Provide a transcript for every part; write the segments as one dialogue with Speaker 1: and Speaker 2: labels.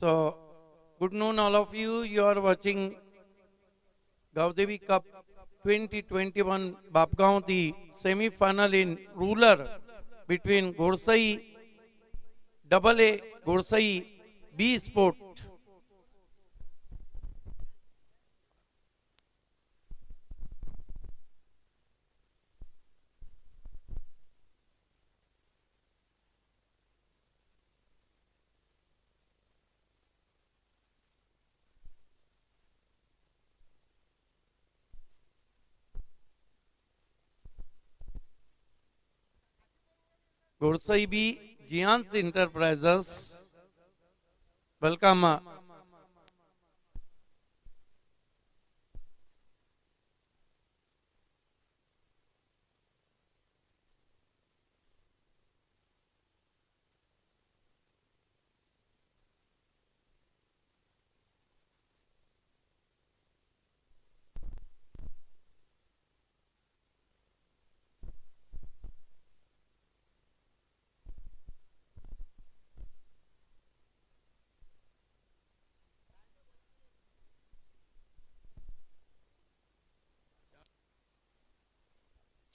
Speaker 1: So, good noon all of you. You are watching Gaudevi Cup 2021 Babgaon, the semi-final in ruler between Gorsai AA Gorsai B Sport. Gorsai B Giants Enterprises. Welcome.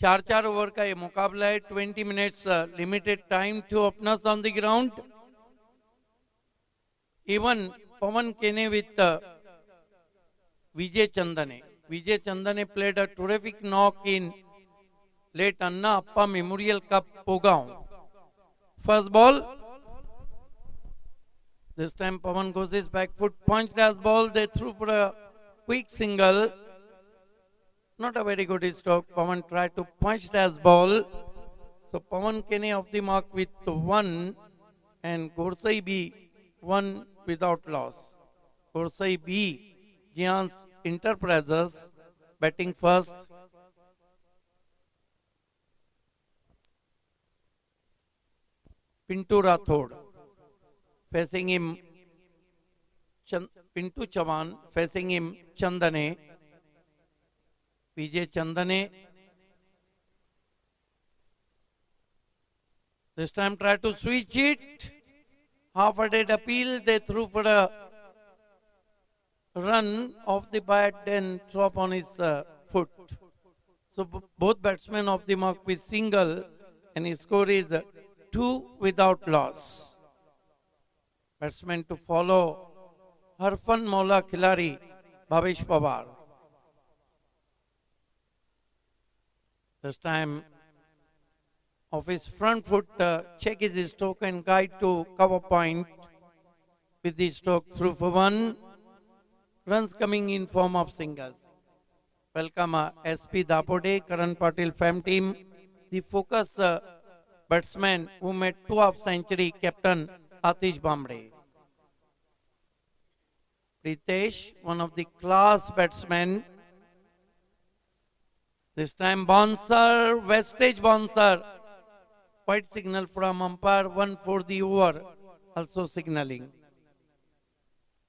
Speaker 1: चार over का ये मुकाबला है 20 minutes limited time two openers on the ground even Pawan Kene with Vijay Chandane played a terrific knock in late Anna Appa Memorial Cup Pogaon. First ball, this time Pawan goes his back foot, punched as ball, they threw for a quick single. Not a very good stroke. Pawan tried to punch as ball. So Pawan Kene off the mark with 1 and Gorsai B 1 without loss. Gorsai B, Giants Enterprises batting first. Pintu Rathod facing him. Pintu Chavan facing him. Chandane. Vijay Chandane. This time try to switch it. Half a dead appeal. They threw for a run off the bat and drop on his foot. So both batsmen off the mark with single and his score is 2 without loss. Batsman to follow Harfan Maula Khilari, Bhavesh Pawar. This time of his front foot, check his stroke and guide to cover point with the stroke through for 1. Runs coming in form of singles. Welcome SP Dapode, Karan Patil Fam team. The focus batsman who made 2 half-century, Captain Atish Bambre. Pritesh, one of the class batsmen. This time bouncer, Westage bouncer. White signal from umpire, 1 for the over, also signalling.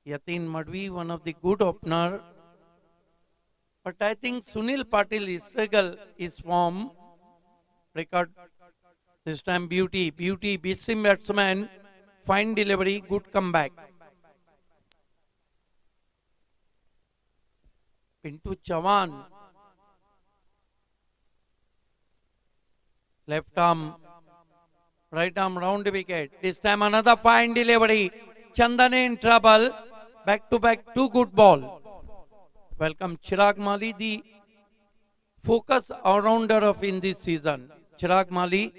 Speaker 1: Yatin Madhvi, one of the good opener. But I think Sunil Patil struggle his form. Record this time Beauty, Bisim batsman, fine delivery, good comeback. Pintu Chavan, left arm, right arm round wicket. This time another fine delivery. Chandane in trouble. Back to back, 2 good ball. Welcome Chirag Mali, the focus all-rounder of in this season. Chirag Mali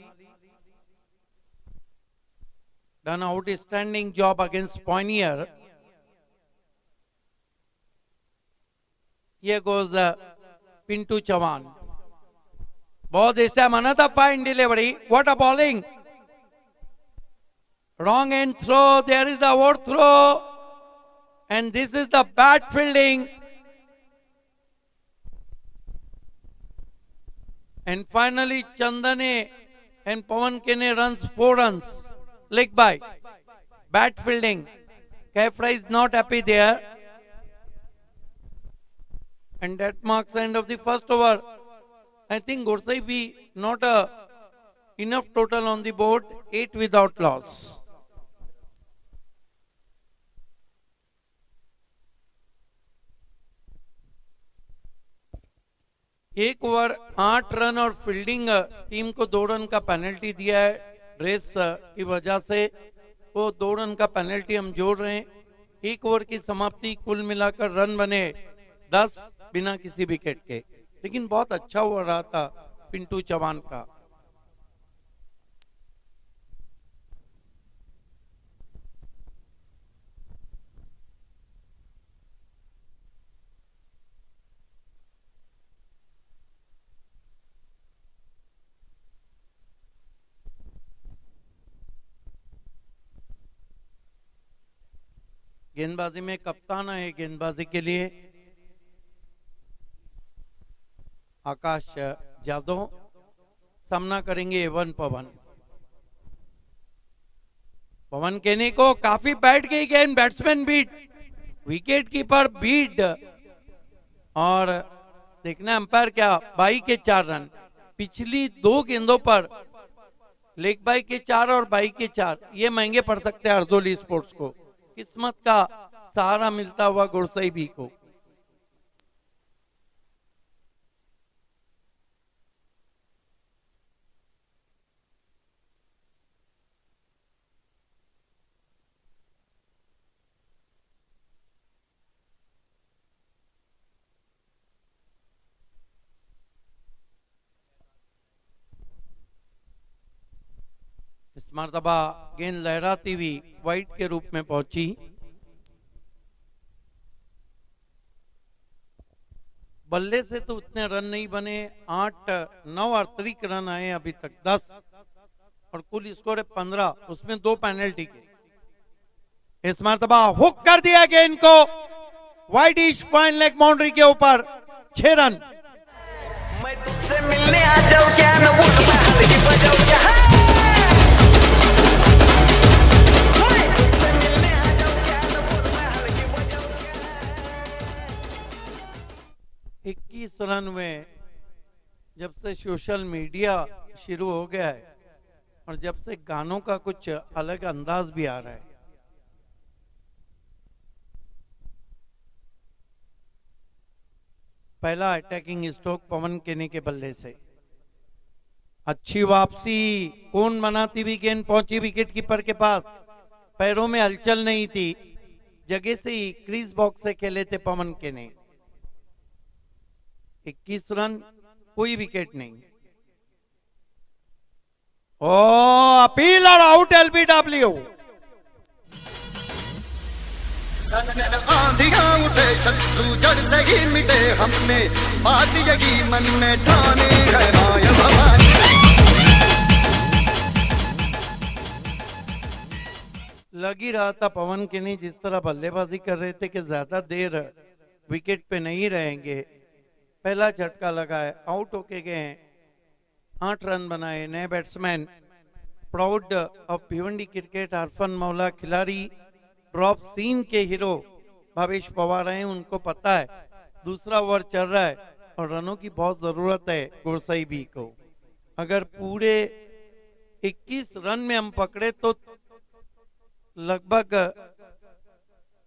Speaker 1: done outstanding job against Pioneer. Here goes Pintu Chavan. Ball this time, another fine delivery. What a bowling! Wrong end throw, there is the overthrow. And this is the bad fielding. And finally Chandane and Pawan Kene runs 4 runs. Leg by. Bad fielding. Kefra is not happy there. And that marks the end of the first over. I think Gorsai B not enough total on the board. 8 without loss. एक over 8 run और fielding team को 2 run का penalty दिया है race की वजह से। वो 2 रन का पेनल्टी हम जोड़ रहे हैं। एक ओवर की समाप्ति, कुल मिलाकर रन बने 10 बिना किसी विकेट के। लेकिन बहुत अच्छा ओवर रहा था पिंटू चौहान का। गेंदबाजी में कप्तान है गेंदबाजी के लिए आकाश यादव। सामना करेंगे एवन पवन। पवन केनी को काफी बैठ गई गेंद, batsman beat, wicket keeper beat. और देखना अंपायर क्या, बाई के 4 रन। पिछली 2 गेंदों पर लेग बाई के 4 और बाई के 4, ये महंगे पड़ सकते हैं हरदोली स्पोर्ट्स को। किस्मत का सहारा मिलता हुआ गुरसई भी को। इस मर्तबा गेंद लहराती हुई वाइड के रूप में पहुंची। बल्ले से तो उतने रन नहीं बने, 8-9 अतिरिक्त रन आए अभी तक 10, और कुल स्कोर है 15, उसमें 2 पेनल्टी के। इस मर्तबा हुक कर दिया गेंद को वाइड ईश फाइन लेग बाउंड्री के ऊपर, 6 रन। मैं तुझसे मिलने आ जाऊं क्या, न हल्की बजाऊं क्या। 21 रन में जब से सोशल मीडिया शुरू हो गया है और जब से गानों का कुछ अलग अंदाज भी आ रहा है, पहला अटैकिंग स्ट्रोक पवन केनी के बल्ले से, अच्छी वापसी, कौन बनाती हुई गेंद पहुंची विकेट कीपर के पास। पैरों में हलचल नहीं थी, जगह से ही क्रीज बॉक्स से खेले थे पवन केनी। 21 रन, कोई विकेट नहीं। ओ अपील और आउट एलबीडब्ल्यू। आंधियां उठे शत्रु जड़ से ही मिटे, हमने बात यही मन में ठाने है माया भवानी। लग ही रहा था पवन केनी जिस तरह बल्लेबाजी कर रहे थे कि ज्यादा देर विकेट पे नहीं रहेंगे। पहला झटका लगा है, आउट होके गए हैं, 8 रन बनाए। नए batsman proud of Bhiwandi cricket Arfan Maula खिलाड़ी ड्रॉप सीन के हीरो भावेश पवार हैं, उनको पता है दूसरा ओवर चल रहा है और रनों की बहुत जरूरत है गुरसई बी को। अगर पूरे 21 रन में हम पकड़े तो लगभग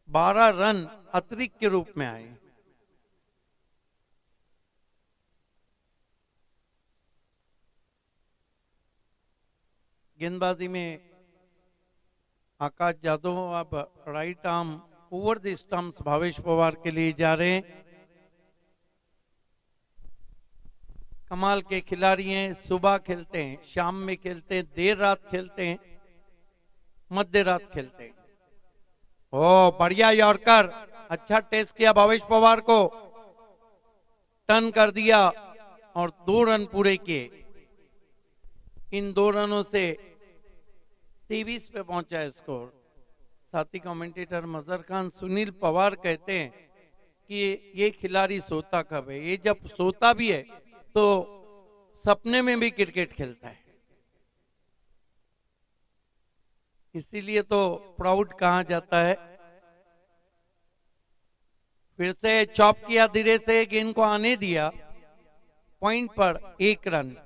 Speaker 1: 12 रन अतिरिक्त के रूप में आए। गेंदबाजी में आकाश यादव अब right arm over the stumps Bhavesh Pawar के लिए जा रहे हैं। कमाल के खिलाड़ी हैं, सुबह खेलते हैं, शाम में खेलते हैं, देर रात खेलते हैं, मध्य रात खेलते हैं। ओ बढ़िया यॉर्कर, अच्छा टेस्ट किया भावेश पवार को, टर्न कर दिया और 2 रन पूरे किए। इन 2 रनों से 23 पे पहुंचा है स्कोर। साथी कमेंटेटर मजहर खान सुनील पवार कहते हैं कि ये खिलाड़ी सोता कब है, ये जब सोता भी है तो सपने में भी क्रिकेट खेलता है, इसीलिए तो प्राउड कहा जाता है। फिर से चॉप किया, धीरे से गेंद को आने दिया, पॉइंट पर 1 रन।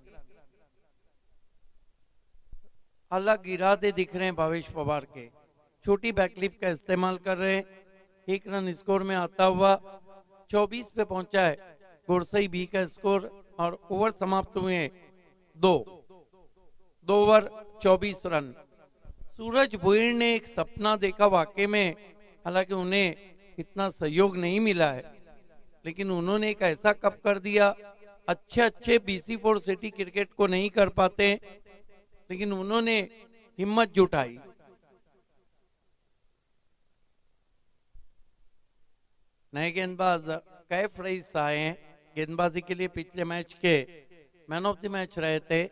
Speaker 1: अलग इरादे दिख रहे हैं भावेश पवार के, छोटी बैकलिप का इस्तेमाल कर रहे हैं। 1 रन स्कोर में आता हुआ 24 पे पहुंचा है गोरसई बी का स्कोर और ओवर समाप्त हुए 2 ओवर 24 रन। सूरज भुईर ने एक सपना देखा वाकई में, हालांकि उन्हें इतना सहयोग नहीं मिला है, लेकिन उन्होंने एक ऐसा कप कर दिया। अच्छे BC4 सिटी क्रिकेट को नहीं कर पाते, लेकिन उन्होंने हिम्मत जुटाई। नए गेंदबाज कैफ रईस आए हैं गेंदबाजी के लिए। पिछले मैच के मैन ऑफ द मैच रहे थे।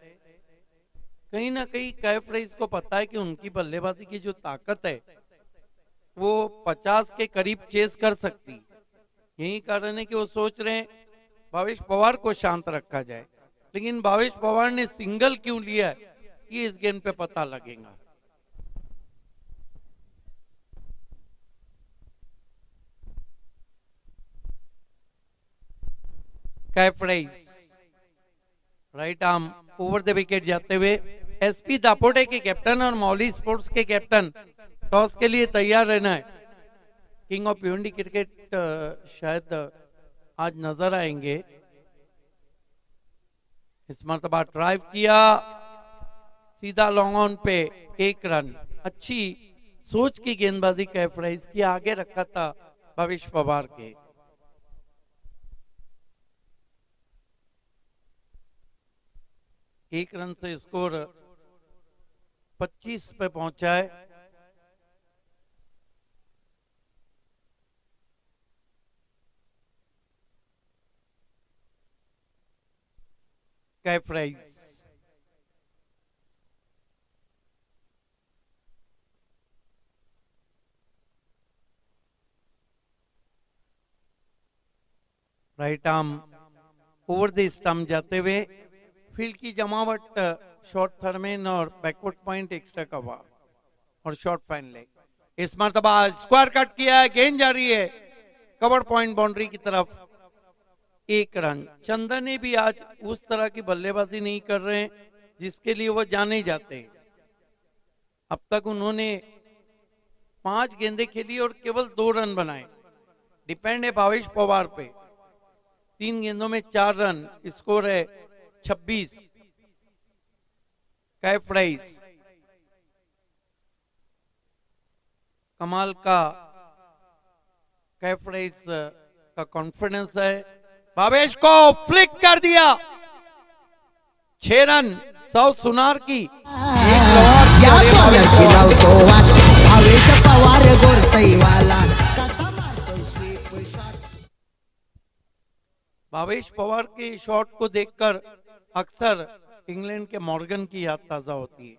Speaker 1: कहीं ना कहीं कैफ रईस को पता है कि उनकी बल्लेबाजी की जो ताकत है वो 50 के करीब चेस कर सकती। यही कारण है कि वो सोच रहे हैं भावेश पवार को शांत रखा जाए, लेकिन भावेश पवार ने सिंगल क्यों लिया है ये इस गेंद पे पता लगेगा। Kaif Rais right arm over the wicket जाते हुए। एसपी दापोटे के कैप्टन और मौली स्पोर्ट्स के कैप्टन टॉस के लिए तैयार रहना है। किंग ऑफ भिवंडी क्रिकेट शायद आज नजर आएंगे। इस मरतबा ड्राइव किया सीधा लॉन्ग ऑन पे 1 रन। अच्छी सोच की गेंदबाजी कैफ रईस की, आगे रखा था भावेश पवार के। एक रन से स्कोर 25 पे पहुंचा है। Kaif Rais right arm over the stump जाते हुए। फील्ड की जमावट शॉर्ट थर्मेन और बैकवर्ड पॉइंट एक्स्ट्रा कवर और शॉर्ट फाइन लेग। इस मरतबा स्क्वायर कट किया है, गेंद जा रही है कवर पॉइंट बाउंड्री की तरफ। 1 रन। चंदन ने भी आज उस तरह की बल्लेबाजी नहीं कर रहे हैं जिसके लिए वो जाने जाते हैं। अब तक उन्होंने 5 गेंदें खेली और केवल 2 रन बनाए। डिपेंड है भावेश पवार पे। 3 गेंदों में 4 रन, स्कोर है 26। कैफ रईस कमाल का कैफ रईस का कॉन्फिडेंस है। भावेश को फ्लिक कर दिया। 6 रन 100 सुनार की। भावेश पवार गोरसई वाला भावेश पवार के शॉट को देखकर अक्सर इंग्लैंड के मॉर्गन की याद ताजा होती है।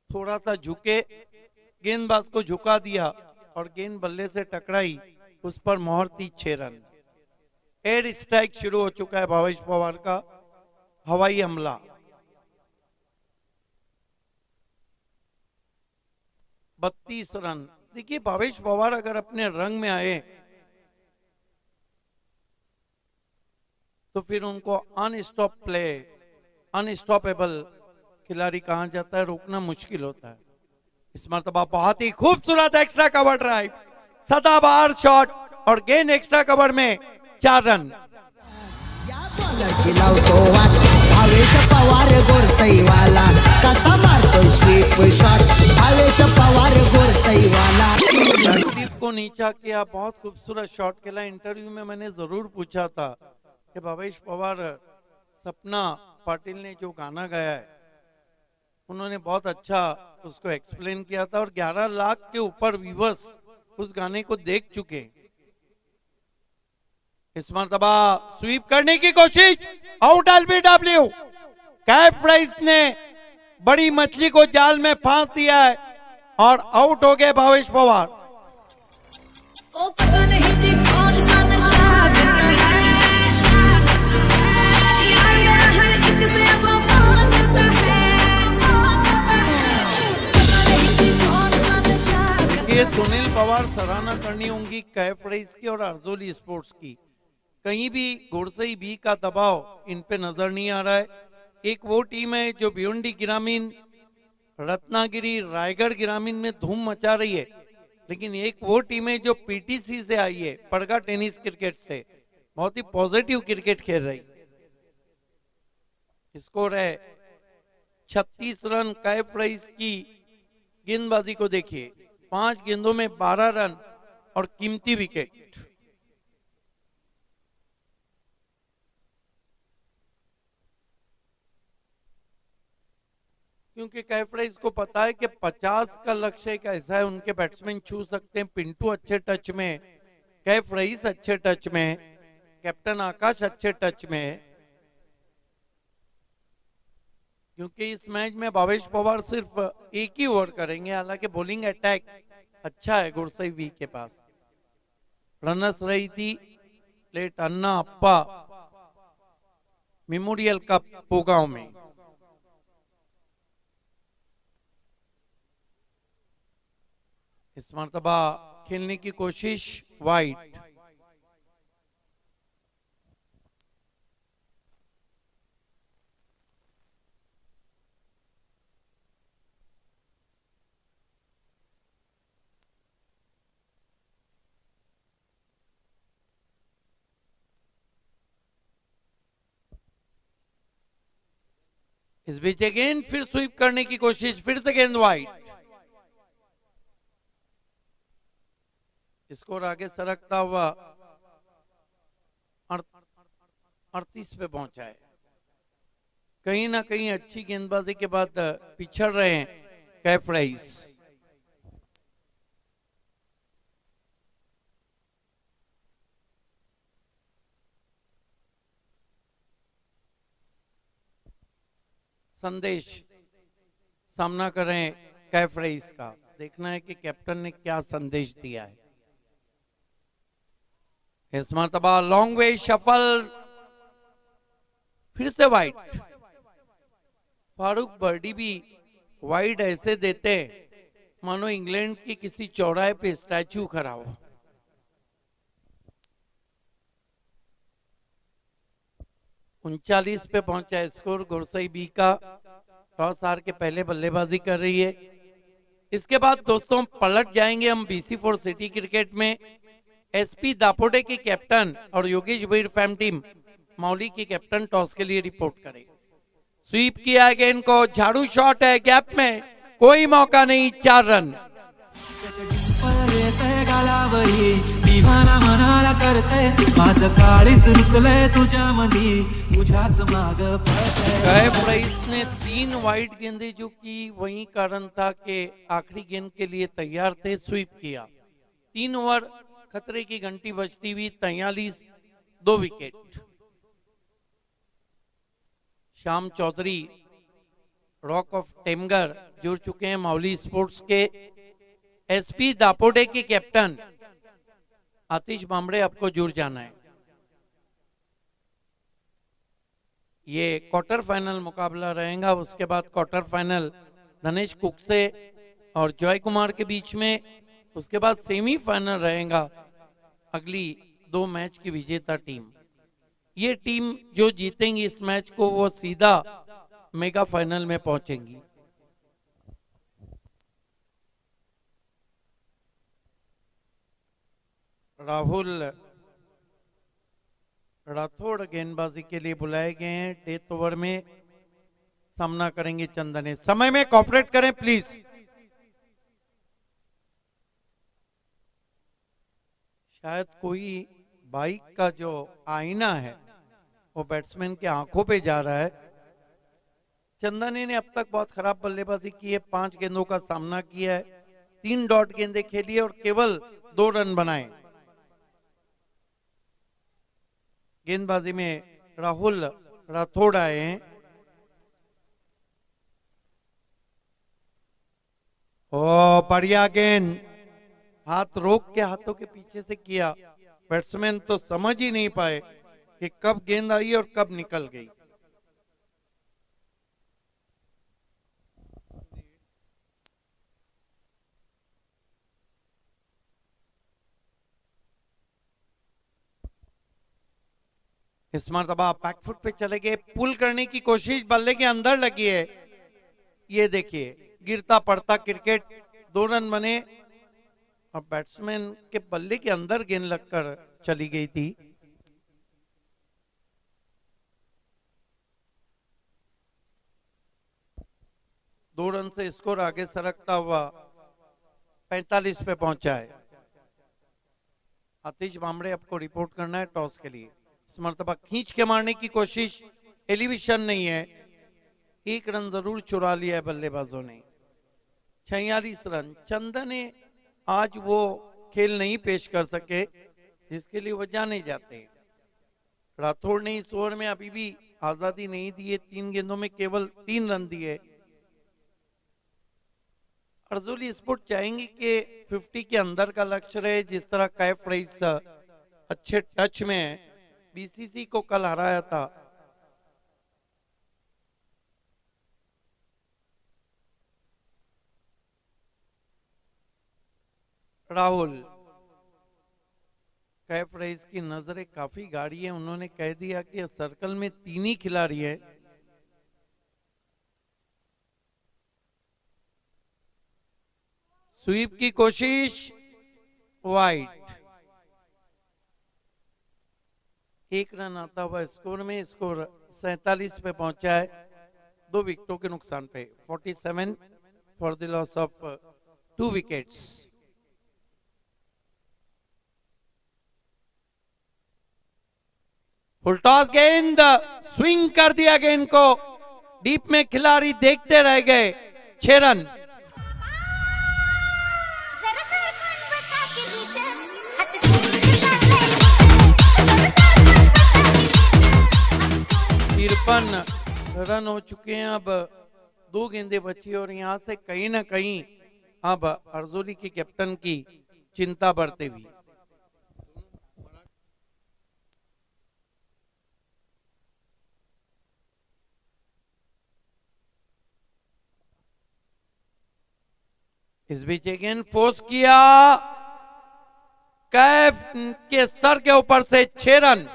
Speaker 1: थोड़ा सा झुके, गेंदबाज को झुका दिया और गेंद बल्ले से टकराई, उस पर मोहर थी 6 रन। एयर स्ट्राइक शुरू हो चुका है भावेश पवार का हवाई हमला। बत्तीस रन। देखिए भावेश पवार अगर अपने रंग में आए तो फिर उनको अनस्टॉप प्ले, अनस्टॉपेबल खिलाड़ी कहा जाता है, रोकना मुश्किल होता है। इस मरतबा बहुत ही खूबसूरत एक्स्ट्रा कवर ड्राइव, सदाबहार शॉट और गेंद एक्स्ट्रा कवर में 4 रन। भावेश पवार गोरसई वाला कसा मारतो स्वीप शॉट। भावेश पवार गोरसई वाला को नीचा किया, बहुत खूबसूरत शॉट खेला। इंटरव्यू में मैंने जरूर पूछा था कि भावेश पवार, सपना पाटिल ने जो गाना गाया है उन्होंने बहुत अच्छा उसको एक्सप्लेन किया था और 11 लाख के ऊपर व्यूवर्स उस गाने को देख चुके। इस मरतबा स्वीप करने की कोशिश, आउट एलबीडब्ल्यू। कैफ रईस ने बड़ी मछली को जाल में फांस दिया है और आउट हो गए भावेश पवार। ये सुनील पवार सराहना करनी होगी कैफ रईस की और अर्जुली स्पोर्ट्स की। कहीं भी गोरसई बी का दबाव इन पे नजर नहीं आ रहा है। एक वो टीम है जो भिवंडी ग्रामीण, रत्नागिरी, रायगढ़ ग्रामीण में धूम मचा रही है, लेकिन एक वो टीम है जो पीटीसी से आई है, पड़गा टेनिस क्रिकेट से। बहुत ही पॉजिटिव क्रिकेट खेल रही। स्कोर है 36 रन। कैफ राइस की गेंदबाजी को देखिए, 5 गेंदों में 12 रन और कीमती विकेट। क्योंकि कैफ राइस को पता है कि 50 का लक्ष्य एक ऐसा है, उनके बैट्समैन छू सकते हैं। पिंटू अच्छे टच में, कैफ राइस अच्छे टच में, कैप्टन आकाश अच्छे टच में। क्योंकि इस मैच में भावेश पवार सिर्फ एक ही ओवर करेंगे, हालांकि बॉलिंग अटैक अच्छा है गुरसई वी के पास। रनर्स रही थी प्लेट अन्ना अप्पा मेमोरियल कप पोगांव में। इस मर्तबा खेलने की कोशिश वाइट। इस बीच अगेन फिर स्वीप करने की कोशिश, फिर से गेंद वाइट। स्कोर आगे सरकता हुआ 38 पे पहुंचा है। कहीं ना कहीं अच्छी गेंदबाजी के बाद पिछड़ रहे हैं कैफ राइस। संदेश सामना कर रहे हैं कैफ राइस का। देखना है कि कैप्टन ने क्या संदेश दिया है। इस मर्तबा लॉन्ग वे शफल, फिर से वाइड। फारूक बर्डी भी वाइड ऐसे देते मानो इंग्लैंड की किसी चौराहे पे स्टैचू खड़ा हो। उनचालीस पे पहुंचा स्कोर गुरसई बी का। टॉस हार के पहले बल्लेबाजी कर रही है। इसके बाद दोस्तों पलट जाएंगे हम BC4 सिटी क्रिकेट में। SP दापोटे की कैप्टन और योगेश भैर फैम टीम मौली की कैप्टन टॉस के लिए रिपोर्ट करे। स्वीप किया है गेंद को, झाड़ू शॉट है, गैप में कोई मौका नहीं, 4 रन। कैफ राइस ने 3 वाइड गेंदें जो की, वही कारण था कि आखिरी गेंद के लिए तैयार थे, स्वीप किया। 3 ओवर खतरे की घंटी बजती हुई 43, 2 wicket. Shyam Chaudhary rock of Temghar जुड़ चुके हैं मौली स्पोर्ट्स के। SP दापोटे की कैप्टन आतिश बामड़े आपको जुड़ जाना है। ये क्वार्टर फाइनल मुकाबला रहेगा। उसके बाद क्वार्टर फाइनल धनेश कुकसे और जॉय कुमार के बीच में। उसके बाद सेमीफाइनल रहेगा अगली 2 मैच की विजेता टीम। ये टीम जो जीतेंगी इस मैच को, वो सीधा मेगा फाइनल में पहुंचेंगी। राहुल राठौड़ गेंदबाजी के लिए बुलाए गए हैं। डेथ ओवर में सामना करेंगे चंदने। समय में कॉपरेट करें प्लीज। शायद कोई बाइक का जो आईना है वो बैट्समैन के आंखों पे जा रहा है। चंदने ने अब तक बहुत खराब बल्लेबाजी की है। 5 गेंदों का सामना किया है, 3 डॉट गेंदें खेली है और केवल 2 रन बनाए। गेंदबाजी में राहुल राठौड़ आए हैं। ओ बढ़िया गेंद, हाथ रोक के हाथों के पीछे से किया। बैट्समैन तो समझ ही नहीं पाए कि कब गेंद आई और कब निकल गई। इस मरतबा बैकफुट पे चले गए, पुल करने की कोशिश बल्ले के अंदर लगी है। ये देखिए गिरता पड़ता क्रिकेट, 2 रन बने और बैट्समैन के बल्ले के अंदर गेंद लगकर चली गई थी। 2 रन से स्कोर आगे सरकता हुआ 45 पे पहुंचा है। आतिश बामड़े आपको रिपोर्ट करना है टॉस के लिए। इस मर्तबा खींच के मारने की कोशिश, एलिवेशन नहीं है, 1 रन जरूर चुरा लिया है बल्लेबाजों ने। 46 रन। चंदन आज वो खेल नहीं पेश कर सके जिसके लिए वो जाने जाते हैं। राठौड़ ने इस ओवर में अभी भी आजादी नहीं दी है, 3 गेंदों में केवल 3 रन दिए। अर्जुली स्पोर्ट चाहेंगे कि 50 के अंदर का लक्ष्य रहे, जिस तरह कैफ रईस अच्छे टच में है, बीसीसी को कल हराया था। राहुल, कैफ रईस की नजरें काफी गाढ़ी है, उन्होंने कह दिया कि सर्कल में 3 ही खिलाड़ी है। स्वीप की कोशिश, वाइट। 1 रन आता हुआ स्कोर में, स्कोर 47 पे पहुंचा है, 2 विकेटों के नुकसान पे। 47 for the loss of 2 wickets. Full toss गेंद, स्विंग कर दिया गेंद को, डीप में खिलाड़ी देखते रह गए। 6 रन। तिरपन रन हो चुके हैं, अब 2 गेंदें बची और यहां से कहीं ना कहीं अब अर्जुली के कैप्टन की चिंता बढ़ती हुई। इस बीच अगेन फोर्स किया, कैफ के सर के ऊपर से 6 रन।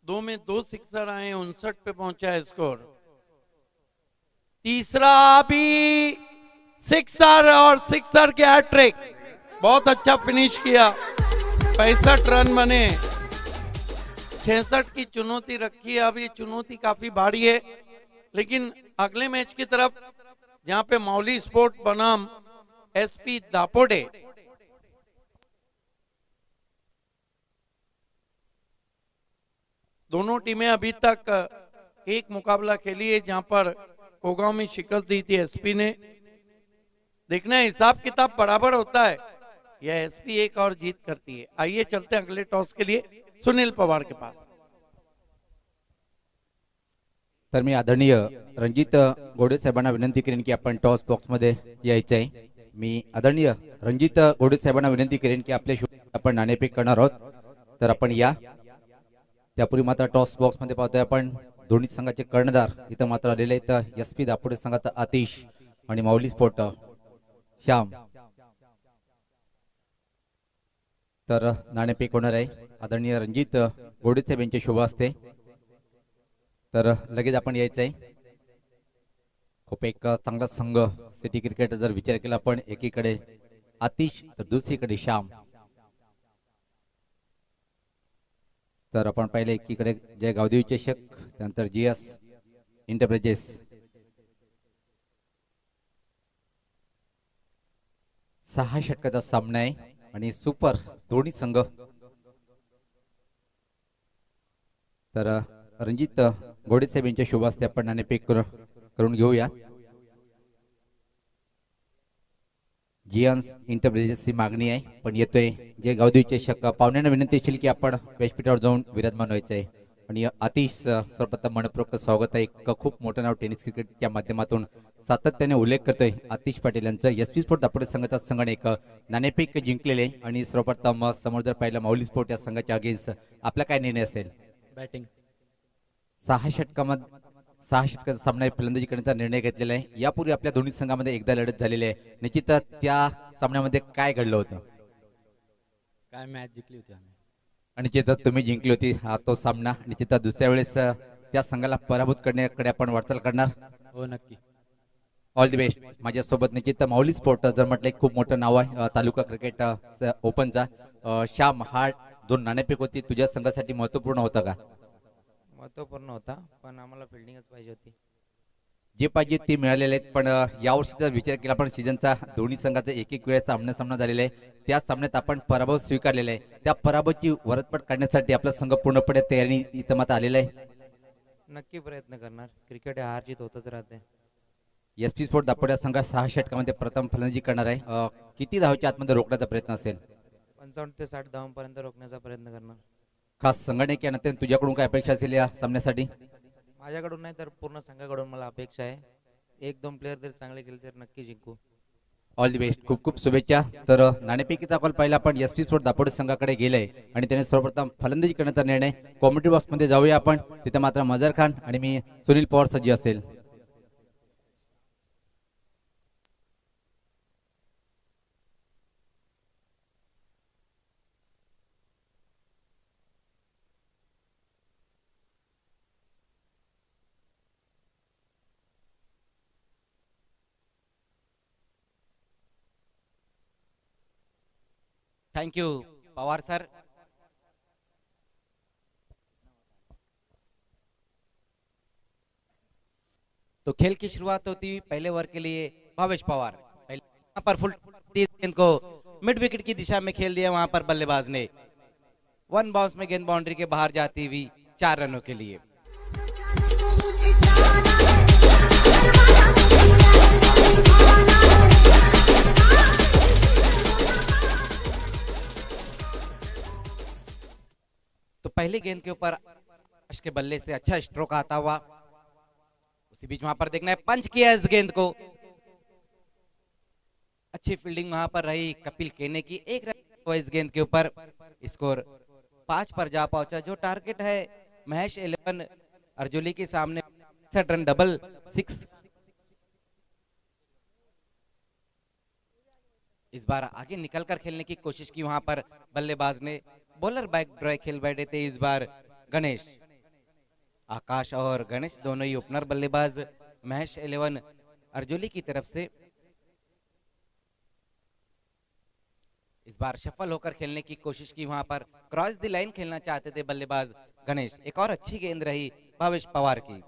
Speaker 1: दो में 2 सिक्सर आए, 59 पे पहुंचा है स्कोर। तीसरा भी सिक्सर और सिक्सर के हैट्रिक, बहुत अच्छा फिनिश किया। 65 रन बने। 66 की चुनौती रखी है, अब ये चुनौती काफी भारी है, लेकिन अगले मैच की तरफ जहां पे मौली स्पोर्ट बनाम एसपी दापोडे, दोनों टीमें अभी तक एक मुकाबला खेली है, जहां पर कोगांव में शिकस्त दी थी एसपी ने। देखना है हिसाब किताब बराबर होता है या एसपी एक और जीत करती है। आइए चलते हैं अगले टॉस के लिए सुनील पवार के पास।
Speaker 2: तर मी आदरणीय रणजित गोडे साहेबांना विनंती करेन की आपण टॉस बॉक्स मध्ये यायचं आहे। मी आदरणीय रणजित गोडे साहेबांना विनंती करेन की आपल्या आपण नाणेफेक करणार आहोत, तर आपण या। त्यापूर्वी मात्र टॉस बॉक्स मध्ये पाहतोय आपण दोन्ही संघाचे कर्णधार इथं मात्र आलेले आहेत। एसपी दापोडे संघाचा आतिश आणि माऊली स्पोर्ट श्याम। तर नाणेफेक होणार आहे आदरणीय रणजित गोडे साहेब यांचे शुभ हस्ते। तर लगेच आपण यायचं आहे। खूप एक चांगला संघ सिटी क्रिकेट जर विचार केला आपण, एकीकडे आतिश तर दुसरीकडे श्याम। तर आपण पहिले एकीकडे जय गावदेवी चषक, त्यानंतर जीएस इंटरप्राइजेस। 6 षटकाचा सामना आहे आणि सुपर दोन्ही संघ। तर रणजित गोडे साहेब यांच्या शुभ हस्ते आपण नाणेफेक करून घेऊया। जियन्स इंटरप्राइजेसची मागणी आहे, पण येतोय जे गावदेवी चषक। पाहुण्यांना विनंती असेल की आपण व्यासपीठावर जाऊन विराजमान व्हायचं आहे। आणि आतिश सर्वप्रथम मनपूर्वक स्वागत आहे। एक खूप मोठं नाव टेनिस क्रिकेटच्या माध्यमातून सातत्याने उल्लेख करतोय आतिश पाटील यांचा। एसपी स्पोर्ट दापोडे संघाचा संघाने एक नाणेफेक जिंकलेले आणि सर्वप्रथम समोर जर पाहिलं माऊली स्पोर्ट या संघाच्या अगेन्स्ट आपला काय निर्णय असेल?
Speaker 3: बॅटिंग
Speaker 2: 6 षटकाचा सामना फलंदाजी करण्याचा निर्णय घेतलेला आहे। यापूर्वी आपल्या दोन्ही संघामध्ये एकदा लढत झालेली आहे। निश्चितच त्या सामन्यामध्ये काय घडलं होतं?
Speaker 3: काय मॅच जिंकली होती आम्ही,
Speaker 2: आणि जिथं तुम्ही जिंकली होती तो सामना आणि जिथं दुसऱ्या वेळेस त्या संघाला पराभूत करण्याकडे आपण वाटचाल करणार.
Speaker 3: हो नक्की.
Speaker 2: All the best. माझ्यासोबत निश्चित माऊली स्पोर्ट जर म्हटलं एक खूप मोठं नाव आहे तालुका क्रिकेट ओपनचा. श्याम, हा 2 नाणेफेक होती तुझ्या संघासाठी महत्वपूर्ण होता का?
Speaker 3: महत्वपूर्ण होता, पण आम्हाला फिल्डिंगच पाहिजे होती.
Speaker 2: जे पाहिजे ते मिळालेले आहेत, पण यावर्षीचा विचार केला आपण सीझनचा दोन्ही संघाचा एक वेळेचा सामना झालेला आहे. त्या सामन्यात आपण पराभव स्वीकारलेला आहे. त्या पराभवाची वरदपाठ काढण्यासाठी आपला संघ पूर्णपणे तयारी इथं मात्र आलेला आहे.
Speaker 3: नक्की प्रयत्न करणार. क्रिकेट हे हार जीत होतच राहते.
Speaker 2: SP स्पोर्ट दापोड्या संघ 6 षटकामध्ये प्रथम फलंदाजी करणार आहे. किती धावाच्या आतमध्ये रोखण्याचा प्रयत्न असेल?
Speaker 3: 55 ते 60 धावांपर्यंत रोखण्याचा प्रयत्न करणार.
Speaker 2: खास संघटक या नात्याने तुझ्याकडून काय अपेक्षा असेल या सामन्यासाठी?
Speaker 3: माझ्याकडून नाही तर पूर्ण संघाकडून मला अपेक्षा आहे, 1-2 प्लेयर जर चांगले केले तर नक्की जिंकू.
Speaker 2: All the best. खूप खूप शुभेच्छा. तर नाणेफेकीचा कॉल पाहिला आपण SP स्पोर्ट दापोडे संघाकडे गेलाय आणि त्याने सर्वप्रथम फलंदाजी करण्याचा निर्णय. कॉमेंट्री बॉक्स मध्ये जाऊया आपण. तिथे मात्र मजर खान आणि मी सुनील पवार सज्ज असेल.
Speaker 4: Thank you Pawar sir. तो खेल की शुरुआत होती पहले ओवर के लिए भावेश पवार. पहले यहाँ पर फुल गेंद को मिड विकेट की दिशा में खेल दिया. वहां पर बल्लेबाज ने 1 बाउंस में गेंद बाउंड्री के बाहर जाती हुई 4 रनों के लिए. तो पहली गेंद के ऊपर के बल्ले से अच्छा स्ट्रोक आता हुआ. उसी बीच वहां पर देखना है पंच किया इस गेंद को. अच्छी फील्डिंग वहां पर रही कपिल केने की. 1 रन इस गेंद के ऊपर. स्कोर 5 पर जा पहुंचा. जो टारगेट है महेश 11 अर्जुली के सामने 67 रन डबल 6. इस बार आगे निकलकर खेलने की कोशिश की वहां पर बल्लेबाज ने. बॉलर बैक ड्राई खेल बैठे थे इस बार गणेश. आकाश और गणेश दोनों ही ओपनर बल्लेबाज महेश 11 अर्जुली की तरफ से. इस बार शफल होकर खेलने की कोशिश की वहां पर. क्रॉस द लाइन खेलना चाहते थे बल्लेबाज गणेश. एक और अच्छी गेंद रही भावेश पवार की.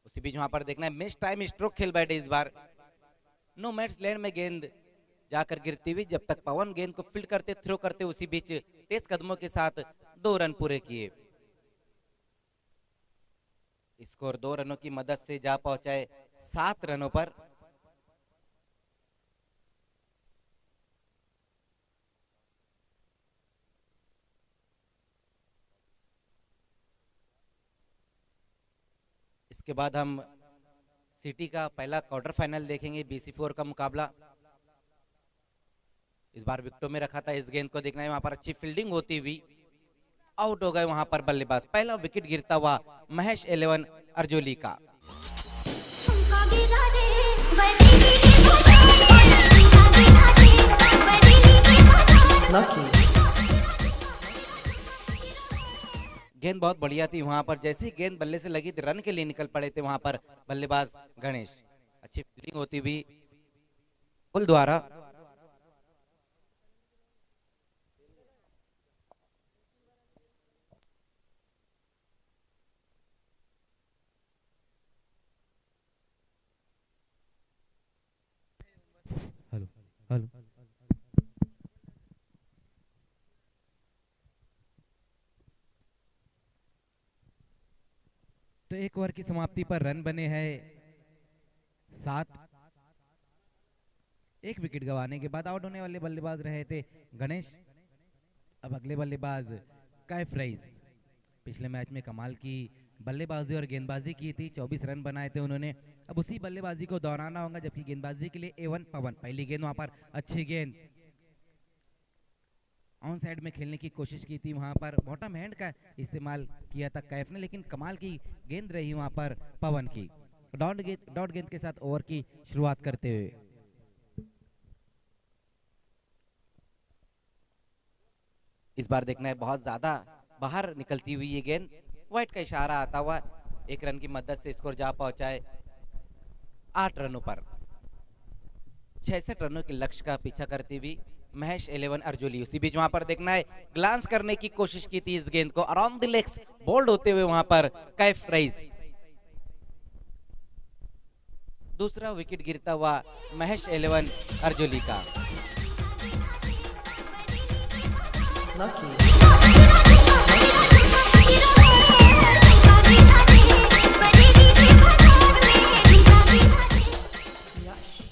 Speaker 4: उसी बीच वहां पर देखना है मिस टाइम स्ट्रोक खेल बैठे इस बार. नो मैट्स लैंड में गेंद जाकर गिरती हुई. जब तक पवन गेंद को फील्ड करते थ्रो करते उसी बीच तेज कदमों के साथ 2 रन पूरे किए. स्कोर 2 रनों की मदद से जा पहुंचाए 7 रनों पर. इसके बाद हम सिटी का पहला क्वार्टर फाइनल देखेंगे. BC4 का मुकाबला. इस बार विकेटों में रखा था. इस गेंद को देखना है वहां पर अच्छी फील्डिंग होती हुई आउट हो गए वहां पर बल्लेबाज. पहला विकेट गिरता हुआ महेश 11 अर्जुली का. गेंद बहुत बढ़िया थी वहां पर. जैसे ही गेंद बल्ले से लगी थी रन के लिए निकल पड़े थे वहां पर बल्लेबाज गणेश. अच्छी फील्डिंग होती हुई पुल द्वारा.
Speaker 5: Hello hello. तो 1 ओवर की समाप्ति पर रन बने हैं 7. 1 विकेट गंवाने के बाद आउट होने वाले बल्लेबाज रहे थे गणेश. अब अगले बल्लेबाज कैफ रईस. पिछले मैच में कमाल की बल्लेबाजी और गेंदबाजी की थी. 24 रन बनाए थे उन्होंने. अब उसी बल्लेबाजी को दोहराना होगा. जबकि गेंदबाजी के लिए A1 पवन. पहली गेंद वहां पर अच्छी गेंद ऑन साइड में खेलने की कोशिश की थी. वहां पर बॉटम हैंड का इस्तेमाल किया था कैफ ने. लेकिन कमाल की गेंद रही वहां पर पवन की. डॉट गेंद के साथ ओवर की शुरुआत करते हुए
Speaker 4: इस बार देखना है बहुत ज्यादा बाहर निकलती हुई ये गेंद, वाइट का इशारा आता हुआ 1 रन की मदद से स्कोर जा पहुंचाए 8 रनों पर। 66 रनों के लक्ष्य का पीछा करती हुई महेश 11 अर्जुली। उसी बीच वहां पर देखना है ग्लांस करने की कोशिश की थी इस गेंद को, अराउंड द लेग्स बोल्ड होते हुए वहां पर कैफ राइज। दूसरा विकेट गिरता हुआ महेश 11 अर्जुली का।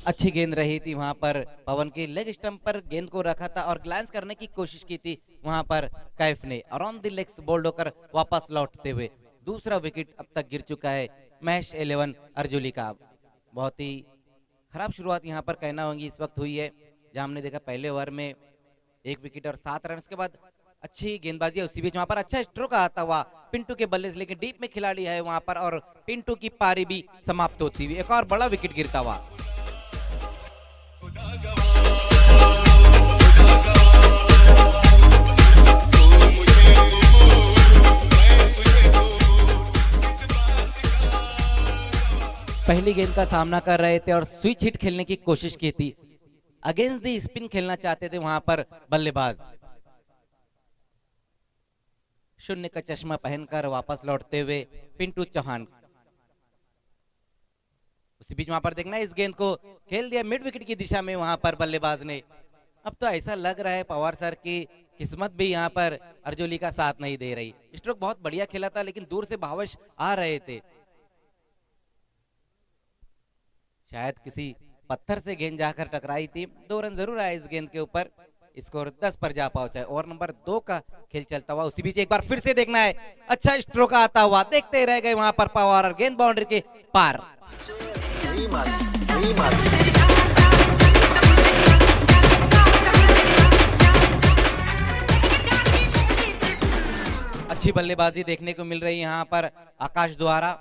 Speaker 4: अच्छी गेंद रही थी वहां पर, पवन के लेग स्टंप पर गेंद को रखा था और ग्लांस करने की कोशिश की थी वहां पर कैफ ने, अराउंड द लेग्स बोल्ड होकर वापस लौटते हुए। दूसरा विकेट अब तक गिर चुका है महेश 11 अर्जुली का। बहुत ही खराब शुरुआत यहां पर कहना होगी इस वक्त हुई है, जहां हमने देखा पहले ओवर में 1 विकेट और 7 रन के बाद अच्छी गेंदबाजी है। उसी बीच वहां पर अच्छा स्ट्रोक आता हुआ पिंटू के बल्ले से, लेकिन डीप में खिलाड़ी है वहां पर और पिंटू की पारी भी समाप्त होती हुई। एक और बड़ा विकेट गिरता हुआ। पहली गेंद का सामना कर रहे थे और स्विच हिट खेलने की कोशिश की थी, अगेंस्ट दी स्पिन खेलना चाहते थे वहां पर बल्लेबाज। शून्य का चश्मा पहनकर वापस लौटते हुए पिंटू चौहान। उसी बीच वहां पर देखना इस गेंद को खेल दिया मिड विकेट की दिशा में वहां पर बल्लेबाज ने। अब तो ऐसा लग रहा है पवार सर की किस्मत भी यहाँ पर अर्जुली का साथ नहीं दे रही। स्ट्रोक बहुत बढ़िया खेला था लेकिन दूर से भावश आ रहे थे, शायद किसी पत्थर से गेंद जाकर टकराई थी। 2 रन जरूर आए इस गेंद के ऊपर, स्कोर 10 पर जा पहुंचा है। ओवर नंबर 2 का खेल चलता हुआ। उसी बीच एक बार फिर से देखना है अच्छा स्ट्रोक आता हुआ, देखते रह गए वहां पर पवार और गेंद बाउंड्री के पार। अच्छी बल्लेबाजी देखने को मिल रही है यहाँ पर आकाश द्वारा।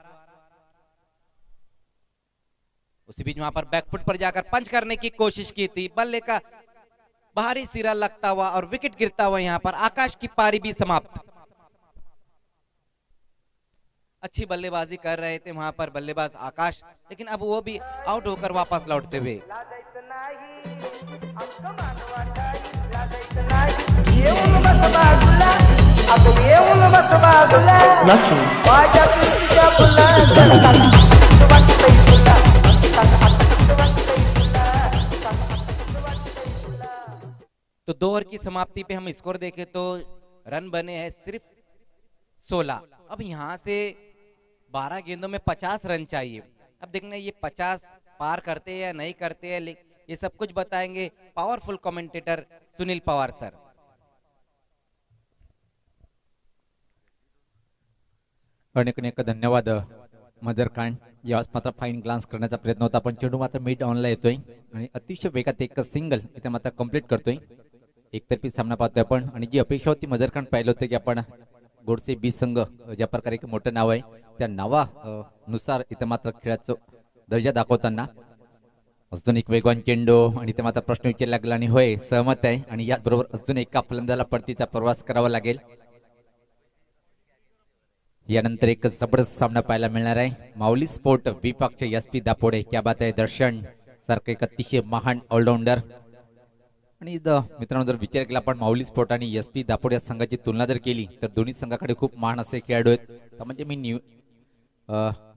Speaker 4: उसी बीच वहां पर बैकफुट पर जाकर पंच करने की कोशिश की थी, बल्ले का बाहरी सिरा लगता हुआ और विकेट गिरता हुआ यहाँ पर आकाश की पारी भी समाप्त। अच्छी बल्लेबाजी कर रहे थे वहां पर बल्लेबाज आकाश, लेकिन अब वो भी आउट होकर वापस लौटते हुए। तो 2 ओवर की समाप्ति पे हम स्कोर देखें तो रन बने हैं सिर्फ 16। अब यहां से 12 गेंदों में 50 रन चाहिए। अब देखना ये 50 पार करते हैं या नहीं करते हैं, ये सब कुछ बताएंगे powerful commentator Sunil Pawar sir.
Speaker 2: अनेक अनेक धन्यवाद मजर खान। यावेळेस मात्र फाईन ग्लान्स करण्याचा प्रयत्न होता, पण चेंडू मात्र मिड ऑनला येतोय आणि अतिशय वेगात एक सिंगल इथे मात्र कंप्लीट करतोय। एकतर्फी सामना पाहतोय आपण आणि जी अपेक्षा होती मजर खान पाहिलं होतं की आपण गोडसे बी संघ ज्या प्रकारे एक मोठं नाव आहे त्या नावानुसार इथे मात्र खेळाचं दर्जा दाखवताना अजून एक वेगवान चेंडू आणि ते मात्र प्रश्न विचारला लागला आणि होय सहमत आहे आणि याचबरोबर अजून एका फलंदाजाला पडतीचा प्रवास करावा लागेल। यानंतर एक जबरदस्त सामना पाहायला मिळणार आहे माऊली स्पोर्ट विभागचे एसपी दापोडे। क्या बात आहे, दर्शन सारखं एक अतिशय महान ऑलराऊंडर। आणि मित्रांनो जर विचार केला आपण माऊली स्पोर्ट आणि एसपी दापोडे या संघाची तुलना जर केली तर दोन्ही संघाकडे खूप महान असे खेळाडू आहेत। तर म्हणजे मी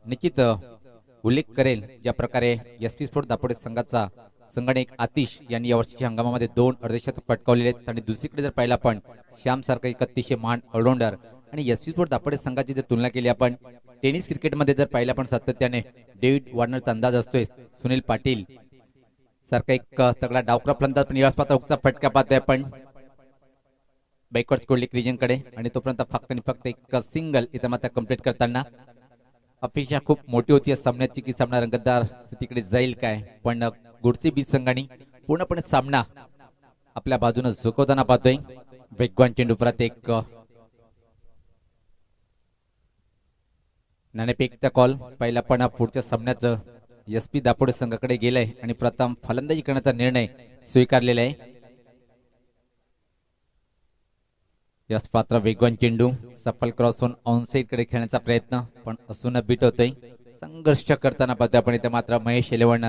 Speaker 2: निश्चित उल्लेख करेल ज्या प्रकारे एसपी स्पोर्ट दापोडे संघाचा संगणक आतिश यांनी यावर्षीच्या हंगामामध्ये 2 अर्धशतक पटकावलेले आहेत आणि दुसरीकडे जर पाहिलं आपण श्याम सारखं एक अतिशय महान ऑलराऊंडर। आणि एसपी स्पोर्ट दापोडे संघाची जर तुलना केली आपण टेनिस क्रिकेटमध्ये जर पाहिलं आपण सातत्याने डेव्हिड वॉर्नरचा अंदाज असतोय, सुनील पाटील सारखा एक तगडा डावखुरा फलंदाज पण यावेळेस पाहता उगचा फटका पाहतोय आपण बॅकवर्ड स्कोरलिक रिजन कडे आणि तोपर्यंत फक्त आणि फक्त एक सिंगल इथे मात्र कंप्लीट करताना अपेक्षा खूप मोठी होती सामन्याची की सामना रंगतदार स्थितीकडे जाईल काय, पण गुडसी बी संघाने पूर्णपणे सामना आपल्या बाजूने झुकवताना पाहतोय। वेगवान चेंडू परत एक नाणेफेकचा कॉल पहिला पण पुढच्या सामन्याचं एसपी दापोडे संघाकडे गेलाय आणि प्रथम फलंदाजी करण्याचा निर्णय स्वीकारलेला आहे। यस पात्र वेगवान चेंडू सफल क्रॉस होऊन ऑनसाइड कडे खेळण्याचा प्रयत्न पण असून बीट होतोय. संघर्ष करताना पाहतोय आपण इथे मात्र महेश इलेव्हन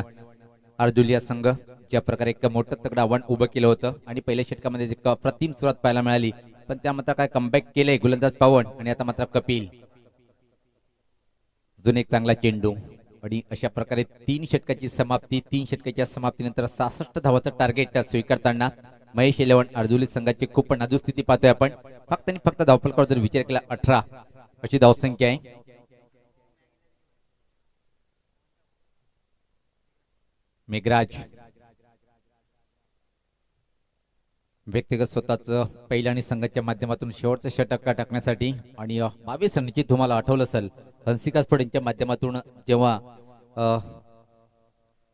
Speaker 2: अर्जुलिया संघ ज्या प्रकारे एक मोठं तगडं आव्हान उभं केलं होतं आणि पहिल्या षटकामध्ये एक अप्रतिम सुरुवात पाहायला मिळाली, पण त्या मात्र काय कमबॅक केलंय गोलंदाज पवन आणि आता मात्र कपिल. अजून एक चांगला चेंडू आणि अशा प्रकारे 3 षटकाची समाप्ती. 3 षटकाच्या समाप्तीनंतर 66 धावाचं टार्गेट स्वीकारताना महेश इलेव्हन अर्जुली संघाची खूप नाजूक स्थिती पाहतोय आपण. फक्त आणि फक्त धावफलकावर जर विचार केला 18 अशी धावसंख्या आहे. मेघराज व्यक्तिगत स्वतःच पहिल्या आणि संघाच्या माध्यमातून शेवटचं षटक टाकण्यासाठी आणि 22 रनची तुम्हाला आठवलं असेल हंसिका स्फोट यांच्या माध्यमातून जेव्हा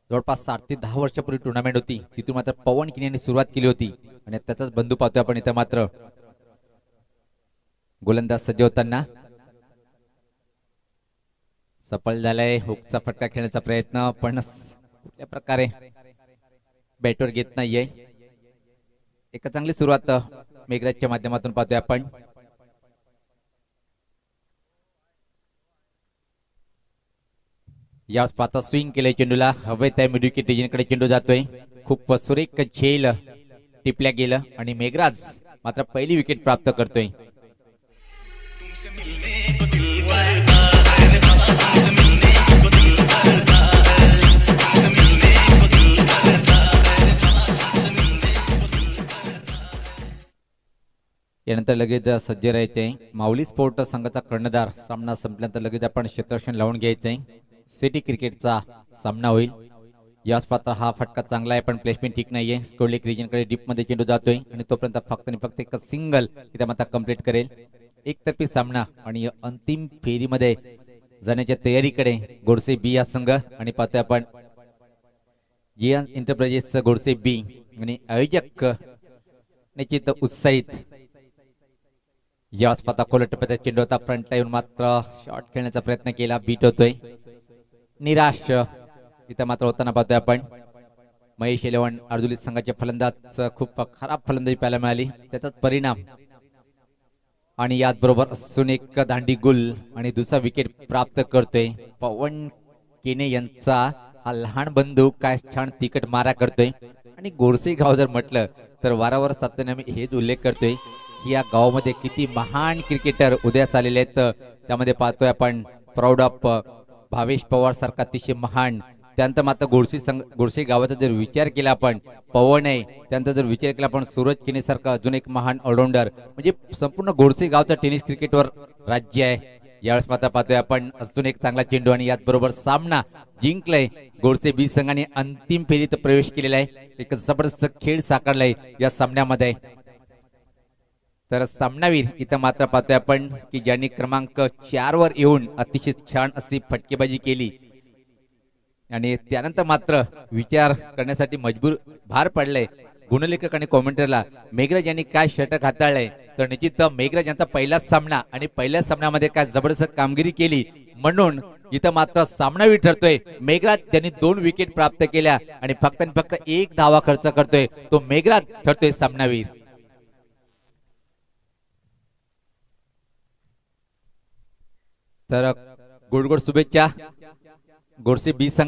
Speaker 2: जवळपास 7 ते 10 वर्षापूर्वी टुर्नामेंट होती, तिथून मात्र पवन किनी यांनी सुरुवात केली होती आणि त्याचाच बंधू पाहतोय आपण इथे मात्र. गोलंदाज सज्ज होताना सफल झालाय. हुकचा फटका खेळण्याचा प्रयत्न पण कुठल्या प्रकारे बॅटवर घेत नाहीये. एक चांगली सुरुवात मेघराजच्या माध्यमातून पाहतोय आपण. यावेळेस पाहता स्विंग केलंय चेंडूला हवे त्या मिड विकेट कडे चेंडू जातोय. खूप सुरेख झेल टिपल्या गेलं आणि मेघराज मात्र पहिली विकेट प्राप्त करतोय. यानंतर लगेच सज्ज राहायचे माऊली स्पोर्ट संघाचा कर्णधार. सामना संपल्यानंतर लगेच आपण क्षेत्ररक्षण लावून घ्यायचंय. सिटी क्रिकेटचा सामना होईल. याच पात्र हा फटका चांगला आहे पण प्लेसमेंट ठीक नाहीये. स्कोरलेक रिजनकडे डीप मध्ये चेंडू जातोय आणि तोपर्यंत फक्त आणि फक्त एक सिंगल इथे मात्र कंप्लीट करेल. एकतर्फी सामना आणि अंतिम फेरीमध्ये जाण्याच्या तयारीकडे गोडसे बी या संघ आणि पाहतोय आपण जियान एंटरप्राइजेस गोडसे बी आणि आयोजक निश्चित उत्साहित. याच पाता खोल टप्प्याचा चेंडू होता फ्रंटला येऊन मात्र शॉट खेळण्याचा प्रयत्न केला, बीट होतोय. निराश इथं मात्र होताना पाहतोय आपण. महेश इलेव्हन अर्जुली संघाचे फलंदाज खूप खराब फलंदाजी पाहायला मिळाली, त्याचाच परिणाम. आणि याच बरोबर असून एक दांडी गुल आणि दुसरा विकेट प्राप्त करतोय पवन केने यांचा हा लहान बंधू. काय छान तिकट मारा करतोय आणि गोरसे गाव जर म्हटलं तर वारंवार सातत्याने मी हेच उल्लेख करतोय की या गावामध्ये किती महान क्रिकेटर उदयास आलेले आहेत. त्यामध्ये पाहतोय आपण प्राऊड ऑफ भावेश पवार सारखा अतिशय महान. त्यानंतर मात्र गोडसे गावाचा जर विचार केला आपण पवन आहे. त्यानंतर जर विचार केला आपण सूरज केने सारखा अजून एक महान ऑलराऊंडर. म्हणजे संपूर्ण गोडसे गावचा टेनिस क्रिकेटवर राज्य आहे. यावेळेस मात्र पाहतोय आपण अजून एक चांगला चेंडू आणि याच बरोबर सामना जिंकलाय गोडसे बी संघाने. अंतिम फेरीत प्रवेश केलेला आहे. एक जबरदस्त खेळ साकारलाय या सामन्यामध्ये. तर सामनावीर इथं मात्र पाहतोय आपण की ज्यांनी क्रमांक 4 वर येऊन अतिशय छान अशी फटकेबाजी केली आणि त्यानंतर मात्र विचार करण्यासाठी मजबूर भार पडलाय गुणलेखक आणि कॉमेंटरला. मेघराज यांनी काय षटक हाताळलंय तर निश्चित मेघराज यांचा पहिलाच सामना आणि पहिल्या सामन्यामध्ये काय जबरदस्त कामगिरी केली म्हणून इथं मात्र सामनावीर ठरतोय. मेघराज त्यांनी 2 विकेट प्राप्त केल्या आणि फक्त 1 धावा खर्च करतोय तो मेघराज ठरतोय सामनावीर. तर गोड गोड शुभेच्छा गोडसे बी संघ.